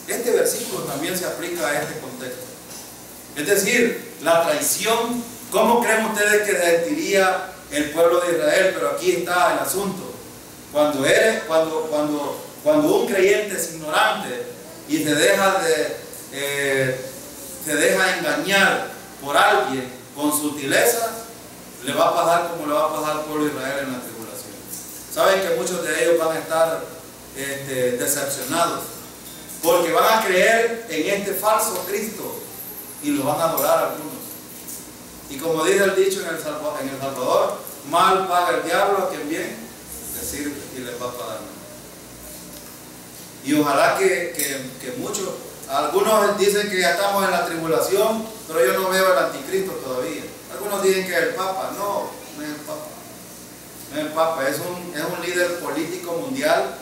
Este versículo también se aplica a este contexto. Es decir, la traición, ¿cómo creen ustedes que sentiría el pueblo de Israel? Pero aquí está el asunto. Cuando un creyente es ignorante y se deja engañar por alguien con sutileza, le va a pasar como le va a pasar al pueblo de Israel en la tribulación. Saben que muchos de ellos van a estar decepcionados porque van a creer en este falso Cristo y lo van a adorar algunos. Y como dice el dicho en El Salvador, mal paga el diablo a quien bien le sirve y les va a pagar. Y ojalá que muchos, algunos dicen que ya estamos en la tribulación, pero yo no veo el anticristo todavía. Algunos dicen que es el Papa. No es el Papa. No es el Papa, es un líder político mundial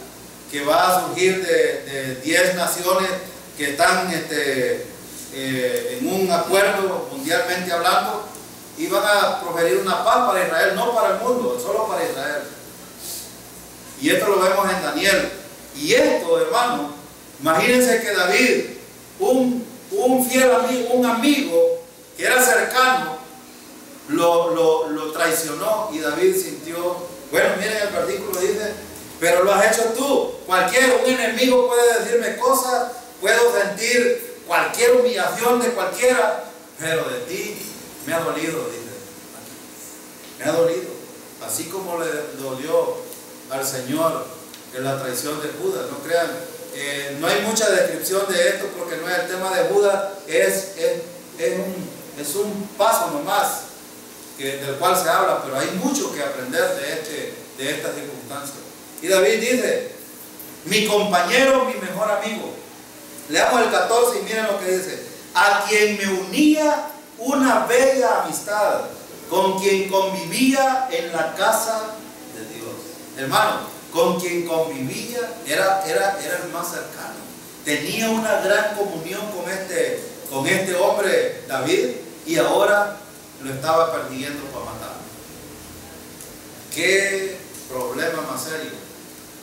que va a surgir de 10 naciones que están en un acuerdo mundialmente hablando y van a proferir una paz para Israel, no para el mundo, solo para Israel. Y esto lo vemos en Daniel. Y esto, hermano, imagínense que David, un fiel amigo, un amigo que era cercano, lo traicionó y David sintió, miren el versículo dice, pero lo has hecho tú. Un enemigo puede decirme cosas, puedo sentir cualquier humillación de cualquiera, pero de ti me ha dolido, dice. Me ha dolido. Así como le dolió al Señor en la traición de Judas, no crean. No hay mucha descripción de esto porque no es el tema de Judas, es un paso nomás del cual se habla, pero hay mucho que aprender de esta circunstancia. Y David dice, mi compañero, mi mejor amigo. Leamos el 14 y miren lo que dice. A quien me unía una bella amistad, con quien convivía en la casa de Dios. Hermano, con quien convivía era el más cercano. Tenía una gran comunión con este hombre David, y ahora lo estaba persiguiendo para matar. Qué problema más serio.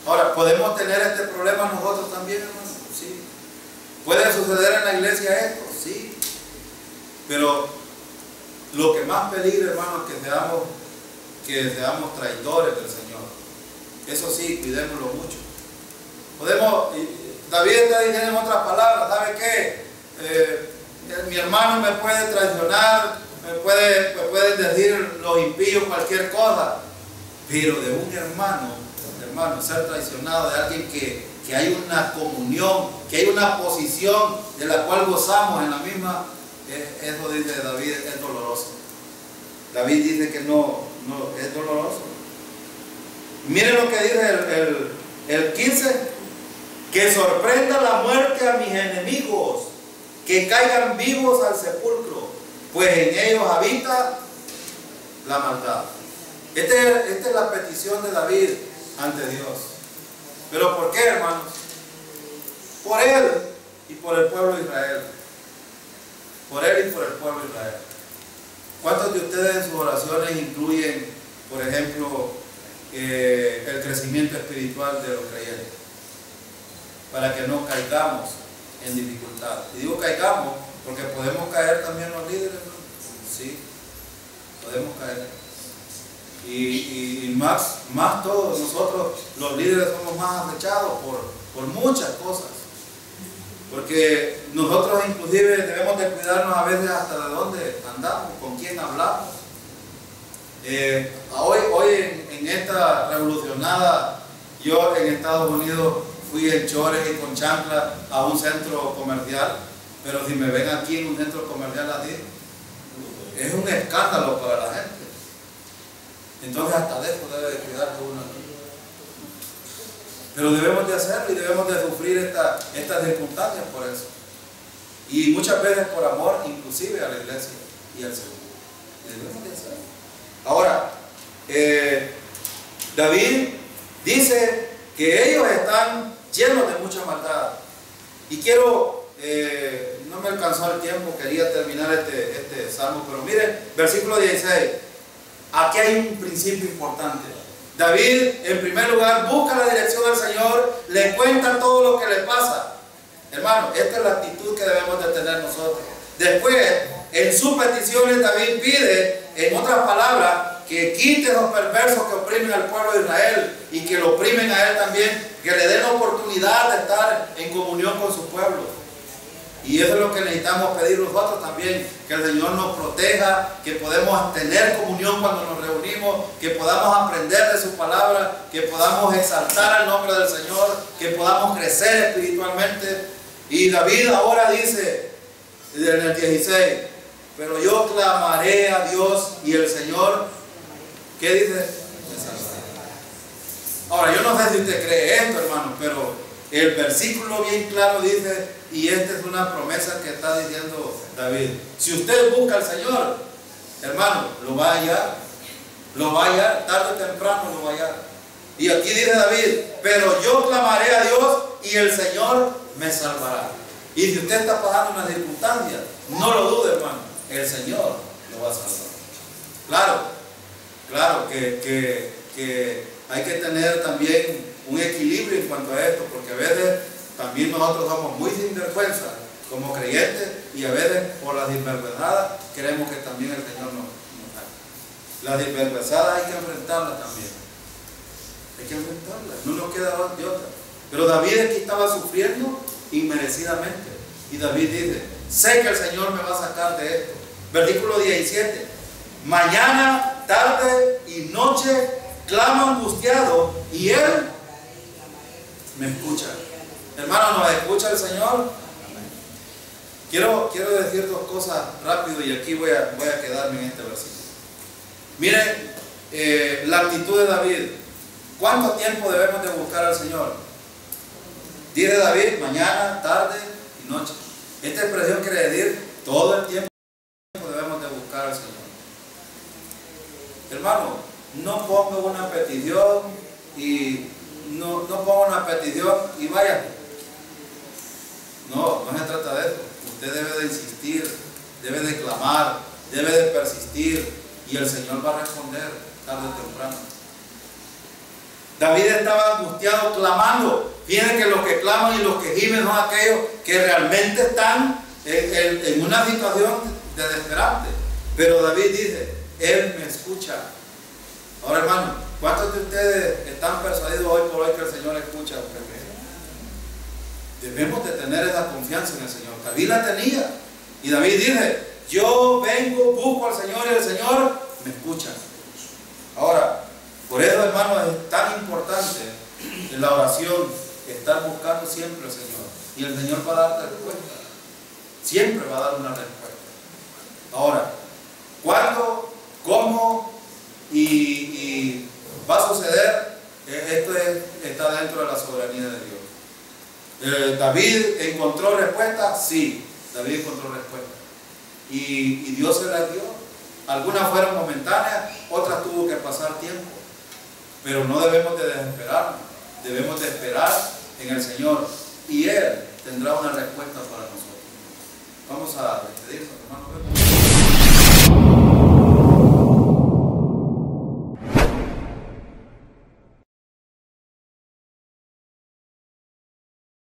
Ahora, ¿podemos tener este problema nosotros también, hermano? Sí. ¿Puede suceder en la iglesia esto? Sí. Pero lo que más peligra, hermano, es que seamos traidores del Señor. Eso sí, cuidémoslo mucho. David está diciendo en otras palabras, ¿sabe qué? Mi hermano me puede traicionar, me pueden decir los impíos cualquier cosa, pero de un hermano, ser traicionado, de alguien que hay una comunión, que hay una posición de la cual gozamos en la misma, eso dice David, es doloroso. David dice que no es doloroso. Miren lo que dice el 15, que sorprenda la muerte a mis enemigos, que caigan vivos al sepulcro, pues en ellos habita la maldad. Esta es la petición de David ante Dios. ¿Pero por qué, hermanos? Por él y por el pueblo de Israel. Por él y por el pueblo de Israel. ¿Cuántos de ustedes en sus oraciones incluyen, por ejemplo, el crecimiento espiritual de los creyentes? Para que no caigamos en dificultad. Y digo caigamos porque podemos caer también los líderes, ¿no? Sí, podemos caer. Y más todos nosotros, los líderes, somos más acechados por muchas cosas. Porque nosotros inclusive debemos de cuidarnos a veces hasta de dónde andamos, con quién hablamos. Hoy en esta revolucionada, yo en Estados Unidos fui en chores y con chancla a un centro comercial, pero si me ven aquí en un centro comercial así, es un escándalo para la gente. Entonces hasta de eso debe de cuidarse uno. Pero debemos de hacerlo y debemos de sufrir estas circunstancias por eso. Y muchas veces por amor, inclusive a la iglesia y al Señor. Debemos de hacerlo. Ahora, David dice que ellos están llenos de mucha maldad. Y quiero, no me alcanzó el tiempo, quería terminar este salmo, pero miren, versículo 16. Aquí hay un principio importante. David, en primer lugar, busca la dirección del Señor, le cuenta todo lo que le pasa. Hermano, esta es la actitud que debemos de tener nosotros. Después, en sus peticiones, David pide, en otras palabras, que quite los perversos que oprimen al pueblo de Israel y que lo oprimen a él también, que le den la oportunidad de estar en comunión con su pueblo. Y eso es lo que necesitamos pedir nosotros también, que el Señor nos proteja, que podamos tener comunión cuando nos reunimos, que podamos aprender de su palabra, que podamos exaltar el nombre del Señor, que podamos crecer espiritualmente. Y David ahora dice en el 16, pero yo clamaré a Dios y el Señor, ¿qué dice? Me salvará. Ahora, yo no sé si usted cree esto, hermano, pero el versículo bien claro dice, y esta es una promesa que está diciendo David, si usted busca al Señor, hermano, lo va a hallar. Lo va a hallar, tarde o temprano lo va a hallar. Y aquí dice David, pero yo clamaré a Dios y el Señor me salvará. Y si usted está pasando una circunstancia, no lo dude, hermano, el Señor lo va a salvar. Claro que hay que tener también un equilibrio en cuanto a esto, porque a veces también nosotros somos muy sinvergüenza como creyentes, y a veces por las sinvergüenzadas queremos que también el Señor nos haga. Las sinvergüenzadas hay que enfrentarlas también. Hay que enfrentarlas, no nos queda de otra. Pero David aquí estaba sufriendo inmerecidamente. Y David dice, sé que el Señor me va a sacar de esto. Versículo 17. Mañana, tarde y noche clamo angustiado y Él me escucha. Hermano, ¿nos escucha el Señor? Quiero decir dos cosas rápido y aquí voy a quedarme en este versículo. Miren, la actitud de David. ¿Cuánto tiempo debemos de buscar al Señor? Dice David, mañana, tarde y noche. Esta expresión quiere decir todo el tiempo debemos de buscar al Señor. Hermano, no ponga una petición y no ponga una petición y vaya. No se trata de eso. Usted debe de insistir, debe de clamar, debe de persistir y el Señor va a responder tarde o temprano. David estaba angustiado clamando. Fíjense que los que claman y los que gimen son aquellos que realmente están en una situación desesperante. Pero David dice, Él me escucha. Ahora, hermano, ¿cuántos de ustedes están persuadidos hoy por hoy que el Señor escucha? Debemos de tener esa confianza en el Señor. David la tenía. Y David dice, yo vengo, busco al Señor y el Señor me escucha. Ahora, por eso, hermano, es tan importante en la oración estar buscando siempre al Señor. Y el Señor va a darte respuesta. Siempre va a dar una respuesta. Ahora, ¿cuándo, cómo y va a suceder? Esto está dentro de la soberanía de Dios. ¿David encontró respuesta? Sí, David encontró respuesta. Y Dios se la dio. Algunas fueron momentáneas, otras tuvo que pasar tiempo. Pero no debemos de desesperarnos. Debemos de esperar en el Señor. Y Él tendrá una respuesta para nosotros. Vamos a despedirnos, hermanos.